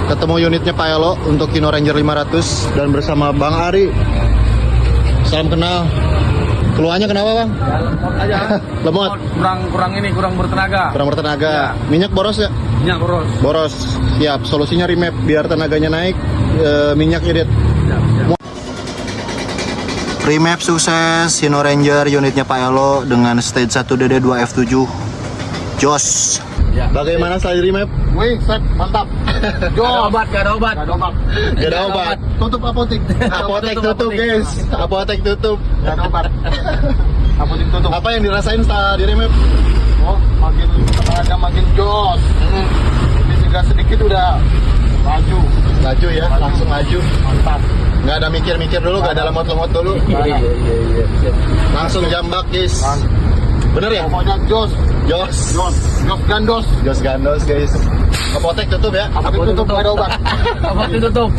Ketemu unitnya Pak Elo untuk Hino Ranger 500 dan bersama Bang Ari. Salam kenal. Keluhannya kenapa Bang? Lemot. Kurang bertenaga. Kurang bertenaga. Ya. Minyak boros ya? Minyak boros. Boros. Siap. Solusinya remap biar tenaganya naik, minyak irit. Remap sukses Hino Ranger unitnya Pak Elo dengan stage 1 DD 2 F7. Jos. Ya. Bagaimana sekali remap? Wih, set, mantap. Gak ada obat. Gak ada obat. Tutup apotik. Apotek tutup guys. Apotek tutup. Gak ada obat. Apotik tutup. Apa yang dirasain setelah di remap? Oh, makin jos. Ini sedikit udah maju. Laju ya, langsung laju. Mantap. Nggak ada mikir-mikir dulu, nggak ada lemot-lemot dulu. Iya. Langsung jambak guys. Bener ya? Pokoknya jos. Jos. Gandos. Jos gandos guys. Apotek tutup ya. Apotik tutup, gak ada obat. Apotek tutup.